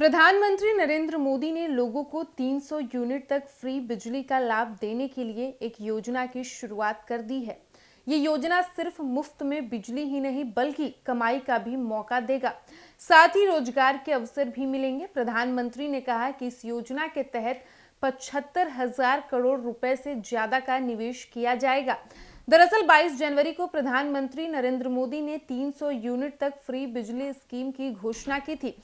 प्रधानमंत्री नरेंद्र मोदी ने लोगों को 300 यूनिट तक फ्री बिजली का लाभ देने के लिए एक योजना की शुरुआत कर दी है। ये योजना सिर्फ मुफ्त में बिजली ही नहीं बल्कि कमाई का भी मौका देगा। साथ ही रोजगार के अवसर भी मिलेंगे। प्रधानमंत्री ने कहा कि इस योजना के तहत 75,000 करोड़ रुपए से ज्यादा का निवेश किया जाएगा। दरअसल 22 जनवरी को प्रधानमंत्री नरेंद्र मोदी ने 300 यूनिट तक फ्री बिजली स्कीम की घोषणा की थी,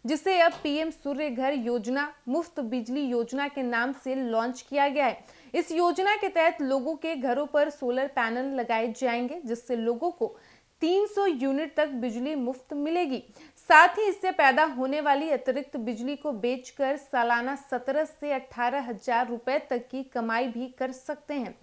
जिसे अब पीएम सूर्य घर योजना मुफ्त बिजली योजना के नाम से लॉन्च किया गया है। इस योजना के तहत लोगों के घरों पर सोलर पैनल लगाए जाएंगे, जिससे लोगों को 300 यूनिट तक बिजली मुफ्त मिलेगी। साथ ही इससे पैदा होने वाली अतिरिक्त बिजली को बेचकर सालाना 17 से 18,000 रुपए तक की कमाई भी कर सकते हैं।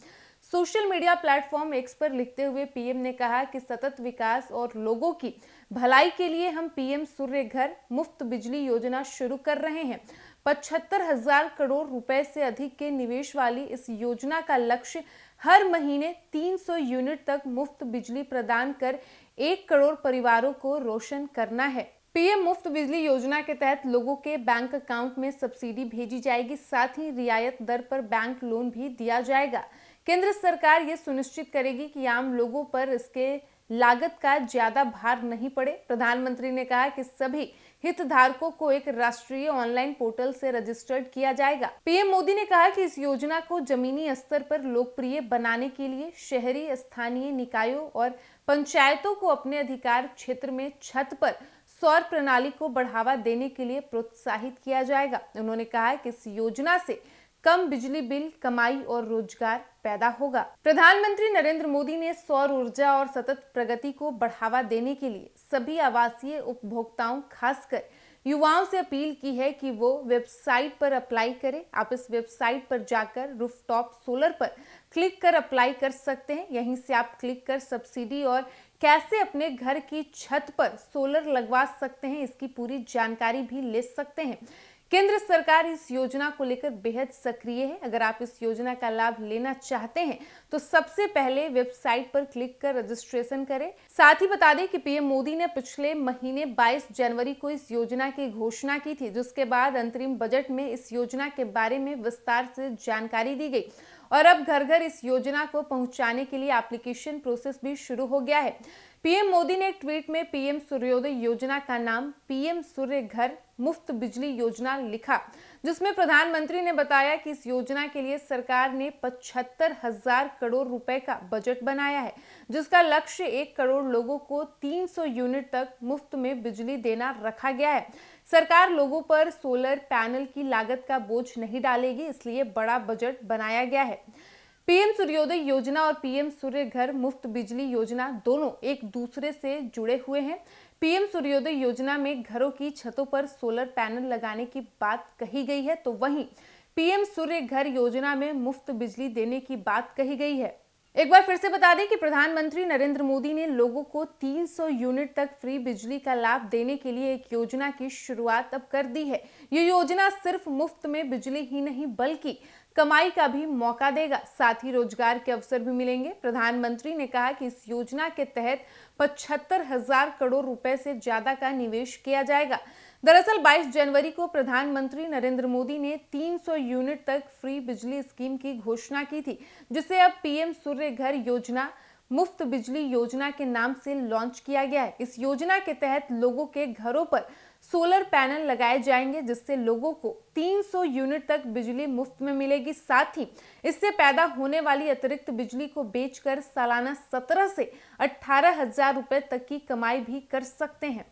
सोशल मीडिया प्लेटफॉर्म एक्स पर लिखते हुए पीएम ने कहा कि सतत विकास और लोगों की भलाई के लिए हम पीएम सूर्य घर मुफ्त बिजली योजना शुरू कर रहे हैं। 75,000 करोड़ रुपए से अधिक के निवेश वाली इस योजना का लक्ष्य हर महीने 300 यूनिट तक मुफ्त बिजली प्रदान कर 1 करोड़ परिवारों को रोशन करना है। पीएम मुफ्त बिजली योजना के तहत लोगों के बैंक अकाउंट में सब्सिडी भेजी जाएगी। साथ ही रियायत दर पर बैंक लोन भी दिया जाएगा। केंद्र सरकार ये सुनिश्चित करेगी कि आम लोगों पर इसके लागत का ज्यादा भार नहीं पड़े। प्रधानमंत्री ने कहा कि सभी हितधारकों को एक राष्ट्रीय ऑनलाइन पोर्टल से रजिस्टर्ड किया जाएगा। पीएम मोदी ने कहा कि इस योजना को जमीनी स्तर पर लोकप्रिय बनाने के लिए शहरी स्थानीय निकायों और पंचायतों को अपने अधिकार क्षेत्र में छत पर सौर प्रणाली को बढ़ावा देने के लिए प्रोत्साहित किया जाएगा। उन्होंने कहा कि इस योजना से कम बिजली बिल, कमाई और रोजगार पैदा होगा। प्रधानमंत्री नरेंद्र मोदी ने सौर ऊर्जा और सतत प्रगति को बढ़ावा देने के लिए सभी आवासीय उपभोक्ताओं, खासकर युवाओं से अपील की है कि वो वेबसाइट पर अप्लाई करें। आप इस वेबसाइट पर जाकर रूफटॉप सोलर पर क्लिक कर अप्लाई कर सकते हैं। यहीं से आप क्लिक कर सब्सिडी और कैसे अपने घर की छत पर सोलर लगवा सकते हैं, इसकी पूरी जानकारी भी ले सकते हैं। केंद्र सरकार इस योजना को लेकर बेहद सक्रिय है। अगर आप इस योजना का लाभ लेना चाहते हैं तो सबसे पहले वेबसाइट पर क्लिक कर रजिस्ट्रेशन करें। साथ ही बता दें कि पीएम मोदी ने पिछले महीने 22 जनवरी को इस योजना की घोषणा की थी, जिसके बाद अंतरिम बजट में इस योजना के बारे में विस्तार से जानकारी दी गई और अब घर घर इस योजना को पहुंचाने के लिए एप्लीकेशन प्रोसेस भी शुरू हो गया है। पीएम मोदी ने एक ट्वीट में पीएम सूर्योदय योजना का नाम पीएम सूर्य घर मुफ्त बिजली योजना लिखा, जिसमें प्रधानमंत्री ने बताया कि इस योजना के लिए सरकार ने 75,000 करोड़ रुपए का बजट बनाया है, जिसका लक्ष्य 1 करोड़ लोगों को 300 यूनिट तक मुफ्त में बिजली देना रखा गया है। सरकार लोगों पर सोलर पैनल की लागत का बोझ नहीं डालेगी, इसलिए बड़ा बजट बनाया गया है। पीएम सूर्योदय योजना और पीएम सूर्य घर मुफ्त बिजली योजना दोनों एक दूसरे से जुड़े हुए हैं। पीएम सूर्योदय योजना में घरों की छतों पर सोलर पैनल लगाने की बात कही गई है, तो वहीं पीएम सूर्य घर योजना में मुफ्त बिजली देने की बात कही गई है। एक बार फिर से बता दें कि प्रधानमंत्री नरेंद्र मोदी ने लोगों को 300 यूनिट तक फ्री बिजली का लाभ देने के लिए एक योजना की शुरुआत अब कर दी है। ये योजना सिर्फ मुफ्त में बिजली ही नहीं बल्कि कमाई का भी मौका देगा। साथ ही रोजगार के अवसर भी मिलेंगे। प्रधानमंत्री ने कहा कि इस योजना के तहत 75,000 करोड़ रुपए से ज्यादा का निवेश किया जाएगा। दरअसल 22 जनवरी को प्रधानमंत्री नरेंद्र मोदी ने 300 यूनिट तक फ्री बिजली स्कीम की घोषणा की थी, जिसे अब पीएम सूर्य घर योजना मुफ्त बिजली योजना के नाम से लॉन्च किया गया है। इस योजना के तहत लोगों के घरों पर सोलर पैनल लगाए जाएंगे, जिससे लोगों को 300 यूनिट तक बिजली मुफ्त में मिलेगी। साथ ही इससे पैदा होने वाली अतिरिक्त बिजली को बेचकर सालाना 17 से 18,000 रुपए तक की कमाई भी कर सकते हैं।